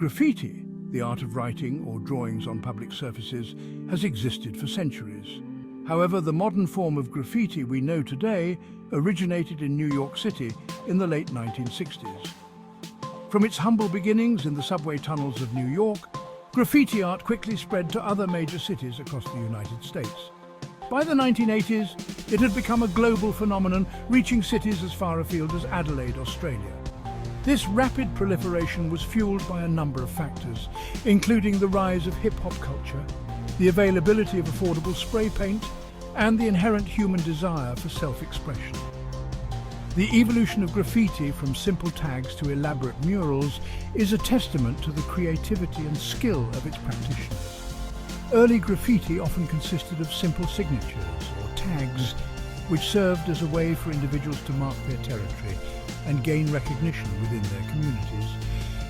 Graffiti, the art of writing or drawings on public surfaces, has existed for centuries. However, the modern form of graffiti we know today originated in New York City in the late 1960s. From its humble beginnings in the subway tunnels of New York, graffiti art quickly spread to other major cities across the United States. By the 1980s, it had become a global phenomenon, reaching cities as far afield as Adelaide, Australia. This rapid proliferation was fueled by a number of factors, including the rise of hip-hop culture, the availability of affordable spray paint, and the inherent human desire for self-expression. The evolution of graffiti from simple tags to elaborate murals is a testament to the creativity and skill of its practitioners. Early graffiti often consisted of simple signatures or tags, which served as a way for individuals to mark their territory and gain recognition within their communities.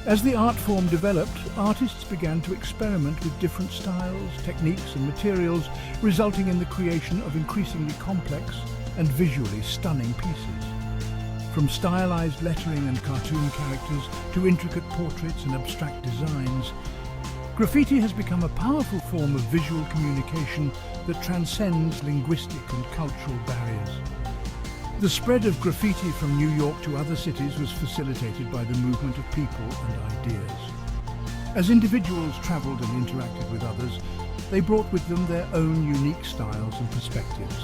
As the art form developed, artists began to experiment with different styles, techniques and materials, resulting in the creation of increasingly complex and visually stunning pieces. From stylized lettering and cartoon characters to intricate portraits and abstract designs, graffiti has become a powerful form of visual communication that transcends linguistic and cultural barriers. The spread of graffiti from New York to other cities was facilitated by the movement of people and ideas. As individuals traveled and interacted with others, they brought with them their own unique styles and perspectives,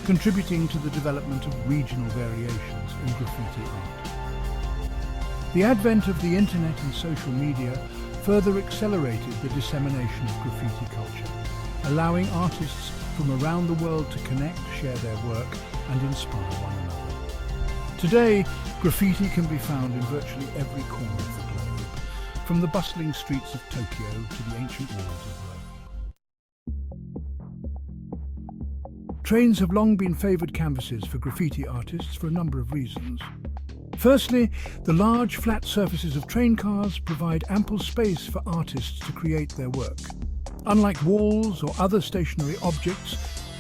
contributing to the development of regional variations in graffiti art. The advent of the internet and social media further accelerated the dissemination of graffiti culture, allowing artists from around the world to connect, share their work, and inspire one another. Today, graffiti can be found in virtually every corner of the globe, from the bustling streets of Tokyo to the ancient walls of Rome. Trains have long been favoured canvases for graffiti artists for a number of reasons. Firstly, the large flat surfaces of train cars provide ample space for artists to create their work. Unlike walls or other stationary objects,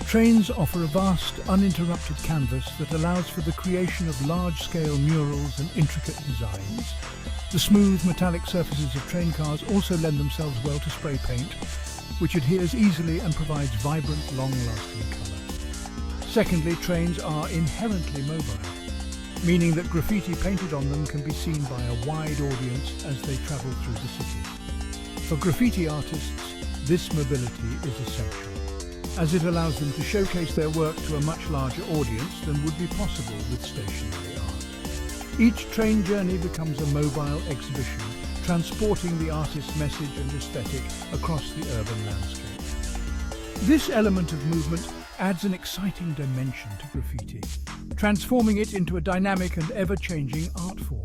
trains offer a vast, uninterrupted canvas that allows for the creation of large-scale murals and intricate designs. The smooth, metallic surfaces of train cars also lend themselves well to spray paint, which adheres easily and provides vibrant, long-lasting colour. Secondly, trains are inherently mobile, meaning that graffiti painted on them can be seen by a wide audience as they travel through the city. For graffiti artists, this mobility is essential, as it allows them to showcase their work to a much larger audience than would be possible with stationary art. Each train journey becomes a mobile exhibition, transporting the artist's message and aesthetic across the urban landscape. This element of movement adds an exciting dimension to graffiti, transforming it into a dynamic and ever-changing art form.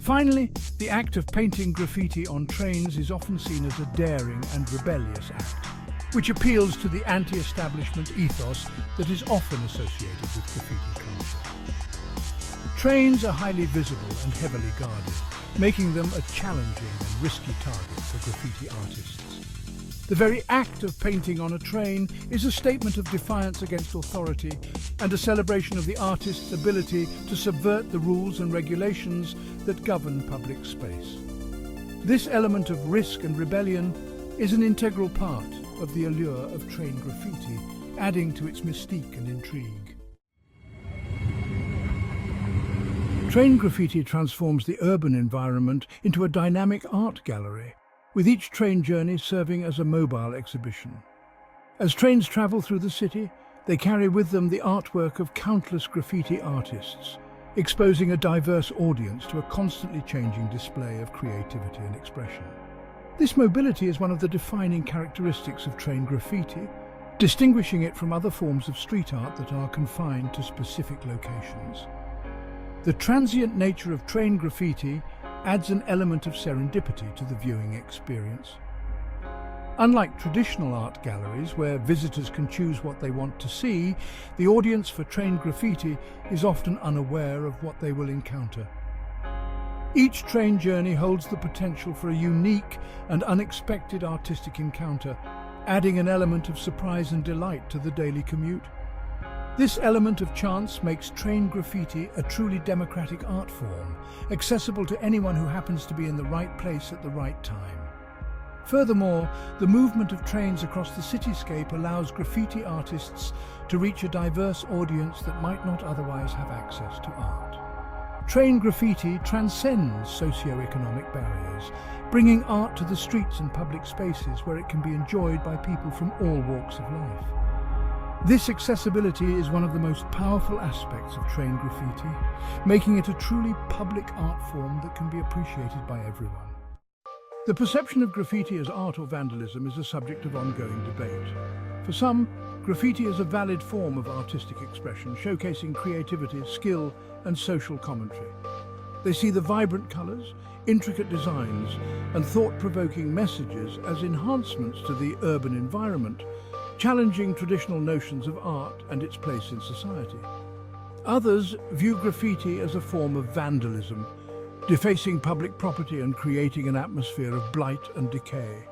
Finally, the act of painting graffiti on trains is often seen as a daring and rebellious act, which appeals to the anti-establishment ethos that is often associated with graffiti culture. Trains are highly visible and heavily guarded, making them a challenging and risky target for graffiti artists. The very act of painting on a train is a statement of defiance against authority and a celebration of the artist's ability to subvert the rules and regulations that govern public space. This element of risk and rebellion is an integral part of the allure of train graffiti, adding to its mystique and intrigue. Train graffiti transforms the urban environment into a dynamic art gallery, with each train journey serving as a mobile exhibition. As trains travel through the city, they carry with them the artwork of countless graffiti artists, exposing a diverse audience to a constantly changing display of creativity and expression. This mobility is one of the defining characteristics of train graffiti, distinguishing it from other forms of street art that are confined to specific locations. The transient nature of train graffiti adds an element of serendipity to the viewing experience. Unlike traditional art galleries, where visitors can choose what they want to see, the audience for train graffiti is often unaware of what they will encounter. Each train journey holds the potential for a unique and unexpected artistic encounter, adding an element of surprise and delight to the daily commute. This element of chance makes train graffiti a truly democratic art form, accessible to anyone who happens to be in the right place at the right time. Furthermore, the movement of trains across the cityscape allows graffiti artists to reach a diverse audience that might not otherwise have access to art. Train graffiti transcends socio-economic barriers, bringing art to the streets and public spaces where it can be enjoyed by people from all walks of life. This accessibility is one of the most powerful aspects of train graffiti, making it a truly public art form that can be appreciated by everyone. The perception of graffiti as art or vandalism is a subject of ongoing debate. For some, graffiti is a valid form of artistic expression, showcasing creativity, skill, and social commentary. They see the vibrant colours, intricate designs, and thought-provoking messages as enhancements to the urban environment, challenging traditional notions of art and its place in society. Others view graffiti as a form of vandalism, defacing public property and creating an atmosphere of blight and decay.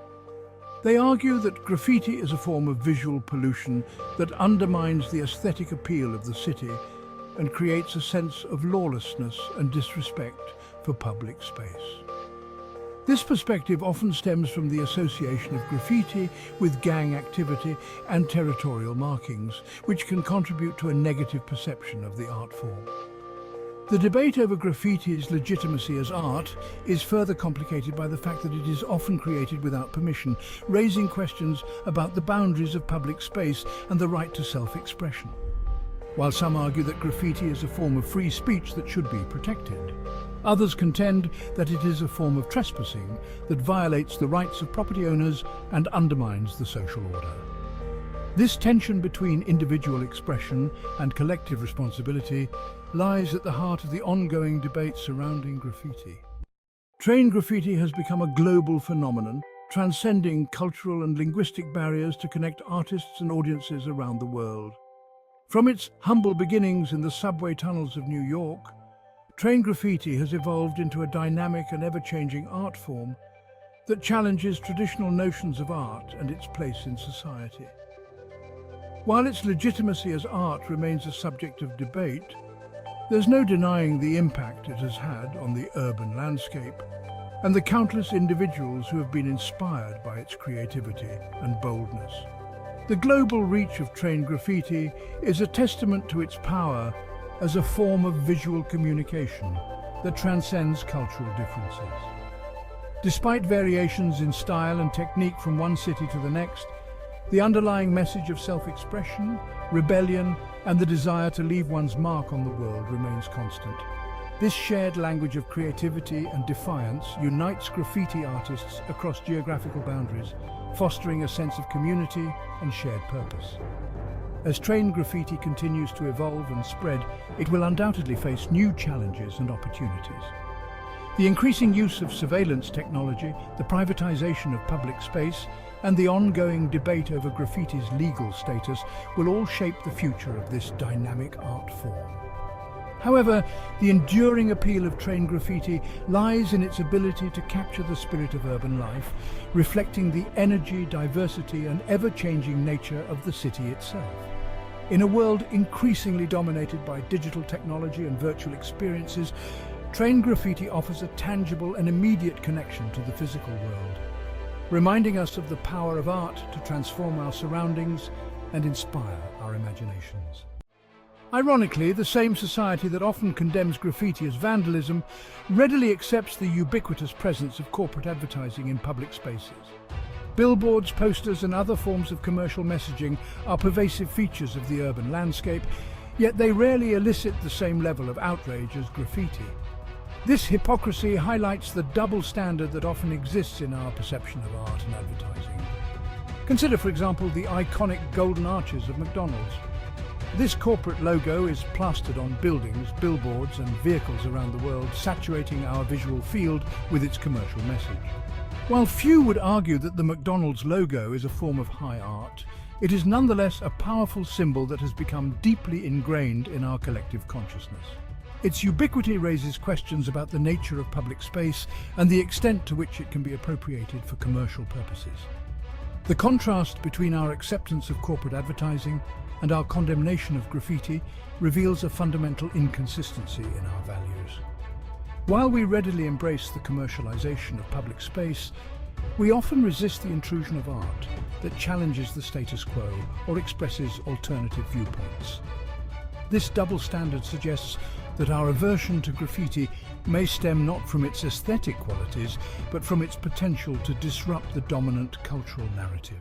They argue that graffiti is a form of visual pollution that undermines the aesthetic appeal of the city and creates a sense of lawlessness and disrespect for public space. This perspective often stems from the association of graffiti with gang activity and territorial markings, which can contribute to a negative perception of the art form. The debate over graffiti's legitimacy as art is further complicated by the fact that it is often created without permission, raising questions about the boundaries of public space and the right to self-expression. While some argue that graffiti is a form of free speech that should be protected, others contend that it is a form of trespassing that violates the rights of property owners and undermines the social order. This tension between individual expression and collective responsibility lies at the heart of the ongoing debate surrounding graffiti. Train graffiti has become a global phenomenon, transcending cultural and linguistic barriers to connect artists and audiences around the world. From its humble beginnings in the subway tunnels of New York, train graffiti has evolved into a dynamic and ever-changing art form that challenges traditional notions of art and its place in society. While its legitimacy as art remains a subject of debate, there's no denying the impact it has had on the urban landscape and the countless individuals who have been inspired by its creativity and boldness. The global reach of train graffiti is a testament to its power as a form of visual communication that transcends cultural differences. Despite variations in style and technique from one city to the next, the underlying message of self-expression, rebellion, and the desire to leave one's mark on the world remains constant. This shared language of creativity and defiance unites graffiti artists across geographical boundaries, fostering a sense of community and shared purpose. As train graffiti continues to evolve and spread, it will undoubtedly face new challenges and opportunities. The increasing use of surveillance technology, the privatization of public space, and the ongoing debate over graffiti's legal status will all shape the future of this dynamic art form. However, the enduring appeal of train graffiti lies in its ability to capture the spirit of urban life, reflecting the energy, diversity, and ever-changing nature of the city itself. In a world increasingly dominated by digital technology and virtual experiences, train graffiti offers a tangible and immediate connection to the physical world, reminding us of the power of art to transform our surroundings and inspire our imaginations. Ironically, the same society that often condemns graffiti as vandalism readily accepts the ubiquitous presence of corporate advertising in public spaces. Billboards, posters, and other forms of commercial messaging are pervasive features of the urban landscape, yet they rarely elicit the same level of outrage as graffiti. This hypocrisy highlights the double standard that often exists in our perception of art and advertising. Consider, for example, the iconic golden arches of McDonald's. This corporate logo is plastered on buildings, billboards, and vehicles around the world, saturating our visual field with its commercial message. While few would argue that the McDonald's logo is a form of high art, it is nonetheless a powerful symbol that has become deeply ingrained in our collective consciousness. Its ubiquity raises questions about the nature of public space and the extent to which it can be appropriated for commercial purposes. The contrast between our acceptance of corporate advertising and our condemnation of graffiti reveals a fundamental inconsistency in our values. While we readily embrace the commercialization of public space, we often resist the intrusion of art that challenges the status quo or expresses alternative viewpoints. This double standard suggests that our aversion to graffiti may stem not from its aesthetic qualities, but from its potential to disrupt the dominant cultural narrative.